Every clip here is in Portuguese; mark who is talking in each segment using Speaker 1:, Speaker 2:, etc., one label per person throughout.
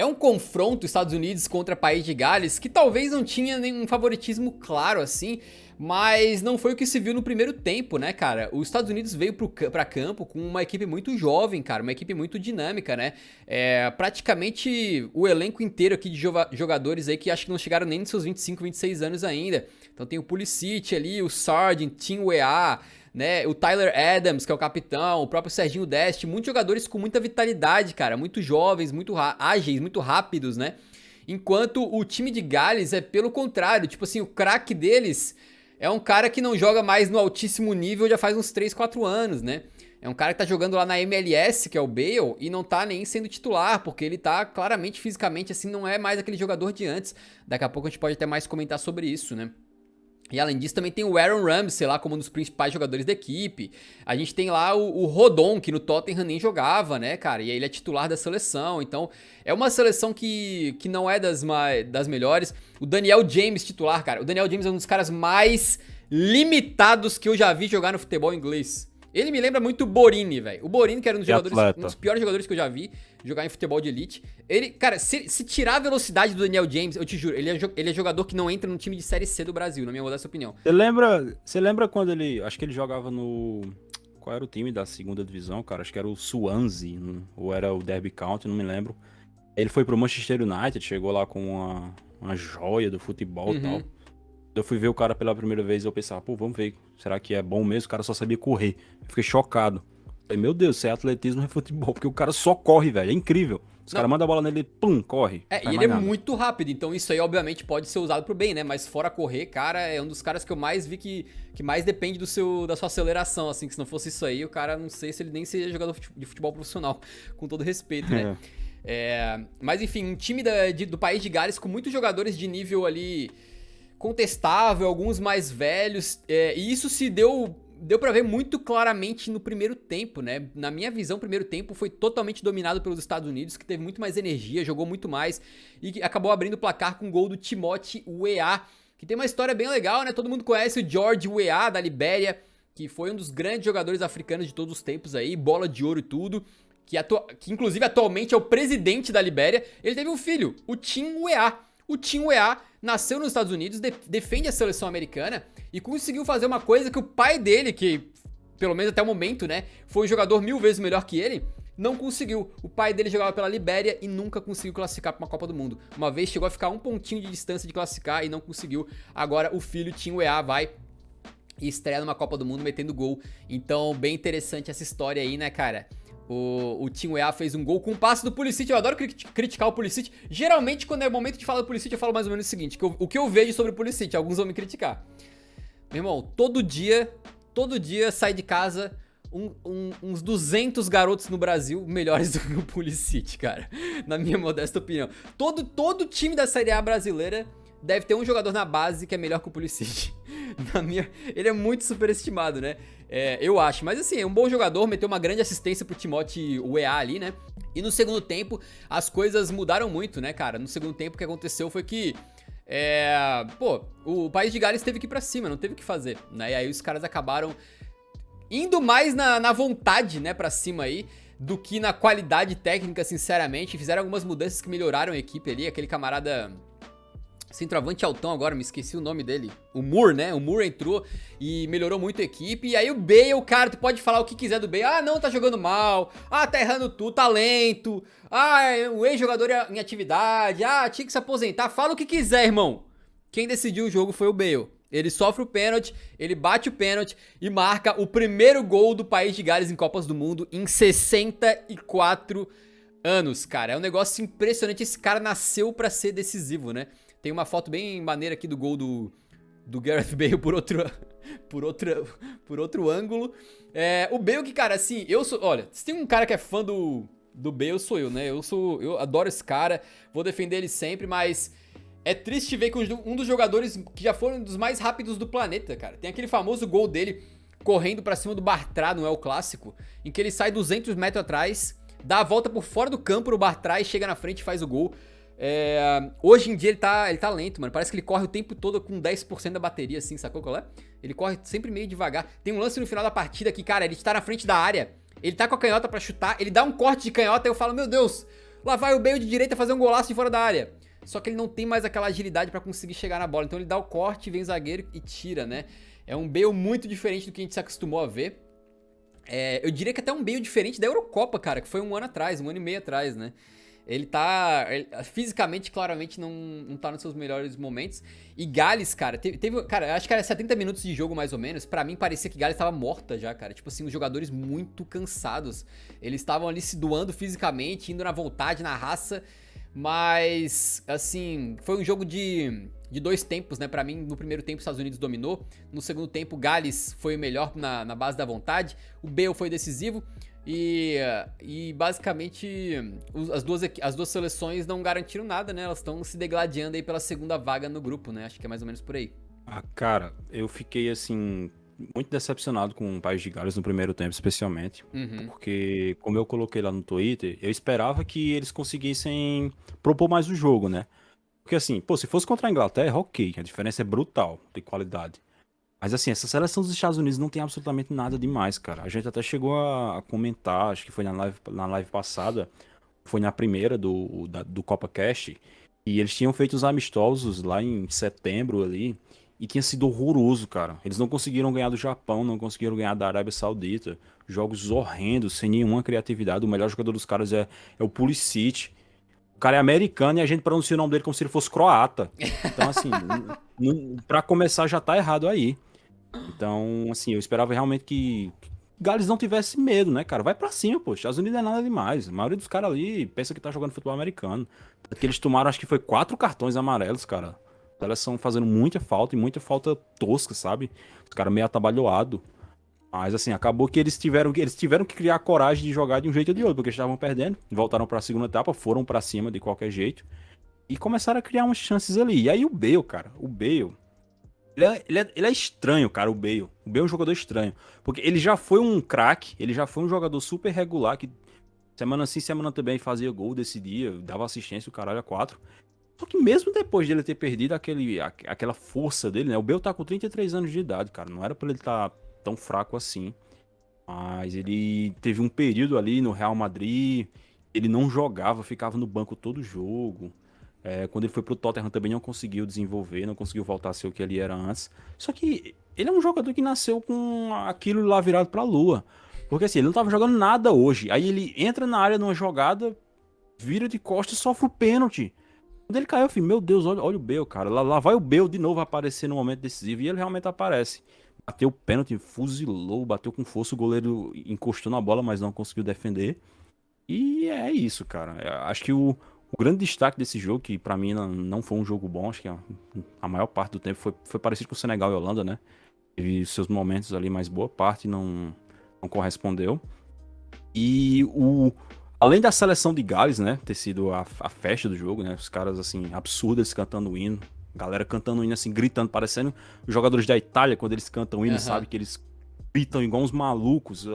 Speaker 1: É um confronto Estados Unidos contra País de Gales que talvez não tinha nenhum favoritismo claro assim, mas não foi o que se viu no primeiro tempo, né, cara? Os Estados Unidos veio pra campo com uma equipe muito jovem, cara, uma equipe muito dinâmica, né? Praticamente o elenco inteiro aqui de jogadores aí que acho que não chegaram nem nos seus 25, 26 anos ainda. Então tem o Pulisic ali, o Sargent, Tim Weah, né, o Tyler Adams, que é o capitão, o próprio Serginho Dest, muitos jogadores com muita vitalidade, cara, muito jovens, muito ágeis, muito rápidos, né? Enquanto o time de Gales é pelo contrário, tipo assim, o craque deles é um cara que não joga mais no altíssimo nível já faz uns 3, 4 anos, né? É um cara que tá jogando lá na MLS, que é o Bale, e não tá nem sendo titular, porque ele tá claramente, fisicamente, assim, não é mais aquele jogador de antes. Daqui a pouco a gente pode até mais comentar sobre isso, né? E além disso, também tem o Aaron Ramsey lá como um dos principais jogadores da equipe. A gente tem lá o Rodon, que no Tottenham nem jogava, né, cara? E aí ele é titular da seleção. Então, é uma seleção que não é das melhores. O Daniel James titular, cara. O Daniel James é um dos caras mais limitados que eu já vi jogar no futebol inglês. Ele me lembra muito o Borini, velho. O Borini, que era um dos piores jogadores que eu já vi jogar em futebol de elite. Ele, cara, se tirar a velocidade do Daniel James, eu te juro, ele é jogador que não entra no time de Série C do Brasil, na minha modesta opinião.
Speaker 2: Você lembra quando ele, acho que ele jogava no, qual era o time da segunda divisão, cara? Acho que era o Swansea, ou era o Derby County, não me lembro. Ele foi pro Manchester United, chegou lá com uma joia do futebol e tal. Eu fui ver o cara pela primeira vez e eu pensava, pô, vamos ver, será que é bom mesmo? O cara só sabia correr. Eu fiquei chocado. Falei, meu Deus, isso é atletismo, não é futebol, porque o cara só corre, velho, é incrível. Os caras mandam a bola nele, pum, corre.
Speaker 1: E ele é muito rápido, então isso aí obviamente pode ser usado pro bem, né? Mas fora correr, cara, é um dos caras que eu mais vi que mais depende da sua aceleração, assim, que se não fosse isso aí, o cara, não sei se ele nem seria jogador de futebol profissional, com todo respeito, né? Mas enfim, um time do País de Gales com muitos jogadores de nível ali contestável, alguns mais velhos, e isso se deu pra ver muito claramente no primeiro tempo, né? Na minha visão, o primeiro tempo foi totalmente dominado pelos Estados Unidos, que teve muito mais energia, jogou muito mais e que acabou abrindo o placar com o gol do Timothy Weah, que tem uma história bem legal, né? Todo mundo conhece o George Weah da Libéria, que foi um dos grandes jogadores africanos de todos os tempos aí, bola de ouro e tudo, que inclusive atualmente é o presidente da Libéria. Ele teve um filho, o Tim Weah. O Tim Weah nasceu nos Estados Unidos, defende a seleção americana e conseguiu fazer uma coisa que o pai dele, que pelo menos até o momento, né, foi um jogador 1000 vezes melhor que ele, não conseguiu. O pai dele jogava pela Libéria e nunca conseguiu classificar para uma Copa do Mundo. Uma vez chegou a ficar um pontinho de distância de classificar e não conseguiu. Agora o filho Tim Weah vai e estreia numa Copa do Mundo metendo gol. Então, bem interessante essa história aí, né, cara? O Tim Weah fez um gol com um passe do Pulisic. Eu adoro criticar o Pulisic. Geralmente, quando é o momento de falar do Pulisic, eu falo mais ou menos o seguinte, o que eu vejo sobre o Pulisic, alguns vão me criticar. Meu irmão, todo dia sai de casa uns 200 garotos no Brasil melhores do que o Pulisic, cara. Na minha modesta opinião. Todo time da Série A brasileira deve ter um jogador na base que é melhor que o Pulisic. Ele é muito superestimado, né? Eu acho. Mas assim, é um bom jogador, meteu uma grande assistência pro Timothy Weah ali, né? E no segundo tempo, as coisas mudaram muito, né, cara? No segundo tempo, o que aconteceu foi que o País de Gales teve que ir pra cima, não teve o que fazer, né? E aí os caras acabaram indo mais na vontade, né, pra cima aí, do que na qualidade técnica, sinceramente. Fizeram algumas mudanças que melhoraram a equipe ali, aquele camarada centroavante altão agora, me esqueci o nome dele. O Moore, né? O Moore entrou e melhorou muito a equipe. E aí o Bale, cara, tu pode falar o que quiser do Bale. Ah, não, tá jogando mal. Ah, tá errando tudo, tá lento. Ah, o ex-jogador em atividade. Ah, tinha que se aposentar. Fala o que quiser, irmão. Quem decidiu o jogo foi o Bale. Ele sofre o pênalti, ele bate o pênalti e marca o primeiro gol do País de Gales em Copas do Mundo em 64 anos, cara. É um negócio impressionante. Esse cara nasceu pra ser decisivo, né? Tem uma foto bem maneira aqui do gol do Gareth Bale por outro ângulo. O Bale que, cara, assim, olha, se tem um cara que é fã do Bale, sou eu, né? Eu adoro esse cara, vou defender ele sempre, mas é triste ver que um dos jogadores que já foram um dos mais rápidos do planeta, cara. Tem aquele famoso gol dele correndo pra cima do Bartra no El Clássico, em que ele sai 200 metros atrás, dá a volta por fora do campo no Bartra e chega na frente e faz o gol. Hoje em dia ele tá lento, mano. Parece que ele corre o tempo todo com 10% da bateria, assim, sacou qual é? Ele corre sempre meio devagar. Tem um lance no final da partida que, cara, ele está na frente da área, ele tá com a canhota pra chutar, ele dá um corte de canhota e eu falo, meu Deus, Lá vai o Bale de direita fazer um golaço de fora da área. Só que ele não tem mais aquela agilidade pra conseguir chegar na bola. Então ele dá o corte, vem o zagueiro e tira, né? É um Bale muito diferente do que a gente se acostumou a ver. Eu diria que até um Bale diferente da Eurocopa, cara, que foi um ano atrás, um ano e meio atrás, né? Fisicamente, claramente, não tá nos seus melhores momentos. E Gales, cara, cara, acho que era 70 minutos de jogo mais ou menos. Pra mim parecia que Gales tava morta já, cara. Tipo assim, os jogadores muito cansados. Eles estavam ali se doando fisicamente, indo na vontade, na raça. Mas, assim, foi um jogo de dois tempos, né? Pra mim, no primeiro tempo, os Estados Unidos dominou. No segundo tempo, Gales foi o melhor na base da vontade. O Bale foi decisivo. E basicamente as duas seleções não garantiram nada, né? Elas estão se degladiando aí pela segunda vaga no grupo, né? Acho que é mais ou menos por aí.
Speaker 2: Ah, cara, eu fiquei assim muito decepcionado com o País de Gales no primeiro tempo, especialmente, porque como eu coloquei lá no Twitter, eu esperava que eles conseguissem propor mais o jogo, né? Porque assim, pô, se fosse contra a Inglaterra, ok, a diferença é brutal de qualidade. Mas assim, essa seleção dos Estados Unidos não tem absolutamente nada demais, cara. A gente até chegou a comentar, acho que foi na live passada, foi na primeira do Copa Cast, e eles tinham feito os amistosos lá em setembro ali, e tinha sido horroroso, cara. Eles não conseguiram ganhar do Japão, não conseguiram ganhar da Arábia Saudita. Jogos horrendos, sem nenhuma criatividade. O melhor jogador dos caras é o Pulisic. O cara é americano e a gente pronuncia o nome dele como se ele fosse croata. Então, assim, pra começar já tá errado aí. Então, assim, eu esperava realmente que Gales não tivesse medo, né, cara? Vai pra cima, pô. Estados Unidos é nada demais. A maioria dos caras ali pensa que tá jogando futebol americano. Tanto que eles tomaram, acho que foi 4 cartões amarelos, cara. Elas estão fazendo muita falta e muita falta tosca, sabe? Os caras meio atabalhoados. Mas, assim, acabou que eles tiveram que criar a coragem de jogar de um jeito ou de outro, porque eles estavam perdendo. Voltaram pra segunda etapa, foram pra cima de qualquer jeito. E começaram a criar umas chances ali. E aí o Bale, cara, ele é estranho, cara, o Bale. O Bale é um jogador estranho. Porque ele já foi um craque, ele já foi um jogador super regular, que semana sim, semana também fazia gol, decidia, dava assistência, o caralho a 4. Só que mesmo depois dele ter perdido aquela força dele, né? O Bale tá com 33 anos de idade, cara. Não era pra ele estar tão fraco assim. Mas ele teve um período ali no Real Madrid, ele não jogava, ficava no banco todo jogo. Quando ele foi pro Tottenham também não conseguiu desenvolver, não conseguiu voltar a ser o que ele era antes. Só que ele é um jogador que nasceu com aquilo lá virado pra lua. Porque assim, ele não tava jogando nada hoje. Aí ele entra na área numa jogada, vira de costas e sofre o pênalti. Quando ele caiu, eu falei, meu Deus, olha o Bale, cara. Lá vai o Bale de novo aparecer no momento decisivo. E ele realmente aparece. Bateu o pênalti, fuzilou, bateu com força, o goleiro encostou na bola, mas não conseguiu defender. E é isso, cara. Eu acho que o grande destaque desse jogo, que pra mim não foi um jogo bom, acho que a maior parte do tempo foi parecido com o Senegal e Holanda, né? Teve seus momentos ali, mas boa parte não correspondeu. E além da seleção de Gales, né, ter sido a festa do jogo, né? Os caras, assim, absurdos cantando o hino. Galera cantando o hino, assim, gritando, parecendo os jogadores da Itália, quando eles cantam o hino, sabe? Que eles gritam igual uns malucos.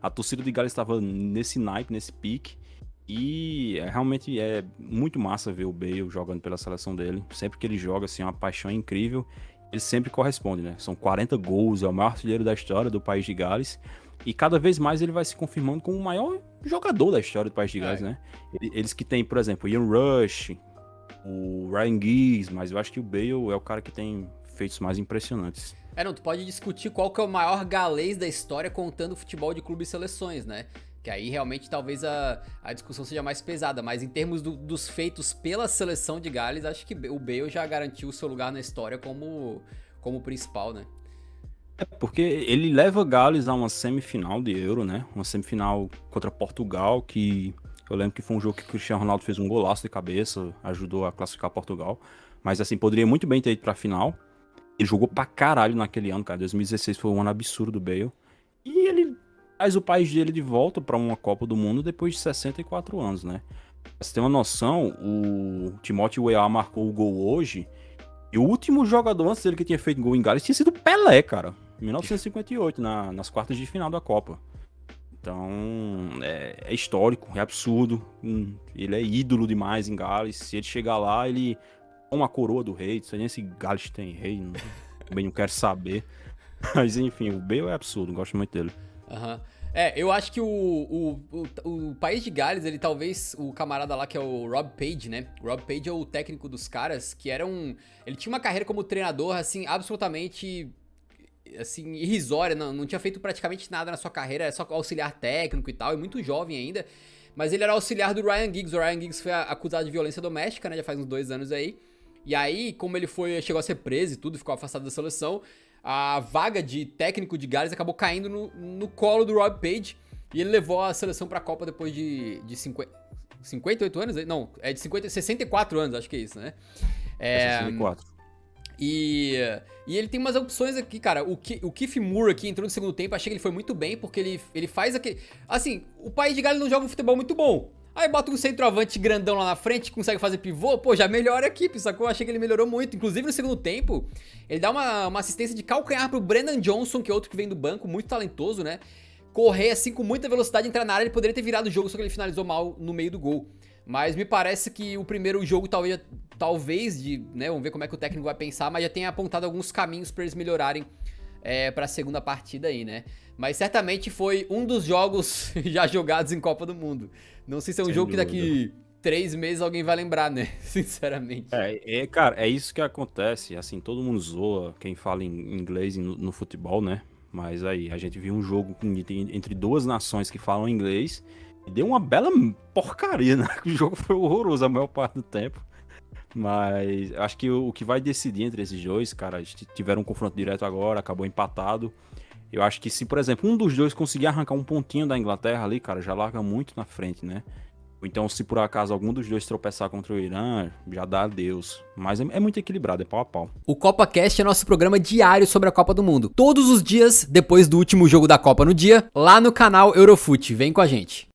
Speaker 2: A torcida de Gales estava nesse naipe, nesse pique. E realmente é muito massa ver o Bale jogando pela seleção dele. Sempre que ele joga, assim, é uma paixão incrível. Ele sempre corresponde, né? São 40 gols, é o maior artilheiro da história do País de Gales. E cada vez mais ele vai se confirmando como o maior jogador da história do País de Gales, né? Eles que tem, por exemplo, o Ian Rush, o Ryan Giggs, mas eu acho que o Bale é o cara que tem feitos mais impressionantes.
Speaker 1: Não, tu pode discutir qual que é o maior galês da história contando futebol de clubes e seleções, né? Que aí realmente talvez a discussão seja mais pesada, mas em termos dos feitos pela seleção de Gales, acho que o Bale já garantiu o seu lugar na história como principal, né?
Speaker 2: Porque ele leva Gales a uma semifinal de Euro, né? Uma semifinal contra Portugal, que eu lembro que foi um jogo que o Cristiano Ronaldo fez um golaço de cabeça, ajudou a classificar Portugal. Mas assim, poderia muito bem ter ido pra final. Ele jogou pra caralho naquele ano, cara. 2016 foi um ano absurdo do Bale. E ele traz o país dele de volta pra uma Copa do Mundo depois de 64 anos, né? Pra você ter uma noção, o Timothy Weah marcou o gol hoje. E o último jogador antes dele que tinha feito gol em Gales tinha sido o Pelé, cara. Em 1958, nas quartas de final da Copa. Então, é histórico, é absurdo. Ele é ídolo demais em Gales. Se ele chegar lá, ele é uma coroa do rei. Não sei nem se Gales tem rei, também não quero saber. Mas enfim, o Bale é absurdo, gosto muito dele.
Speaker 1: Aham. Eu acho que o País de Gales, ele talvez, o camarada lá que é o Rob Page, né? O Rob Page é o técnico dos caras, que era ele tinha uma carreira como treinador, assim, absolutamente, assim, irrisória, não tinha feito praticamente nada na sua carreira, era só auxiliar técnico e tal, e muito jovem ainda. Mas ele era auxiliar do Ryan Giggs, o Ryan Giggs foi acusado de violência doméstica, né? Já faz uns 2 anos aí. E aí, como ele chegou a ser preso e tudo, ficou afastado da seleção, a vaga de técnico de Gales acabou caindo no colo do Rob Page. E ele levou a seleção pra Copa depois de 58 anos? Não, é de 64 anos, acho que é isso, né?
Speaker 2: 64.
Speaker 1: E ele tem umas opções aqui, cara. O Keith Moore aqui entrou no segundo tempo, achei que ele foi muito bem, porque ele faz aquele... Assim, o País de Gales não joga um futebol muito bom. Aí bota um centroavante grandão lá na frente, consegue fazer pivô, pô, já melhora a equipe, sacou? Eu achei que ele melhorou muito. Inclusive, no segundo tempo, ele dá uma assistência de calcanhar pro Brennan Johnson, que é outro que vem do banco, muito talentoso, né? Correr, assim, com muita velocidade, entrar na área, ele poderia ter virado o jogo, só que ele finalizou mal no meio do gol. Mas me parece que o primeiro jogo talvez né, vamos ver como é que o técnico vai pensar, mas já tenha apontado alguns caminhos pra eles melhorarem pra segunda partida aí, né? Mas certamente foi um dos jogos já jogados em Copa do Mundo. Não sei se é um jogo que daqui 3 meses alguém vai lembrar, né? Sinceramente.
Speaker 2: Cara, é isso que acontece. Assim, todo mundo zoa quem fala em inglês no futebol, né? Mas aí, a gente viu um jogo entre 2 nações que falam inglês e deu uma bela porcaria, né? O jogo foi horroroso a maior parte do tempo. Mas acho que o que vai decidir entre esses dois, cara, tiveram um confronto direto agora, acabou empatado. Eu acho que se, por exemplo, um dos dois conseguir arrancar um pontinho da Inglaterra ali, cara, já larga muito na frente, né? Ou então, se por acaso algum dos dois tropeçar contra o Irã, já dá adeus. Mas é muito equilibrado, é pau a pau.
Speaker 1: O CopaCast é nosso programa diário sobre a Copa do Mundo. Todos os dias, depois do último jogo da Copa no dia, lá no canal Eurofute. Vem com a gente.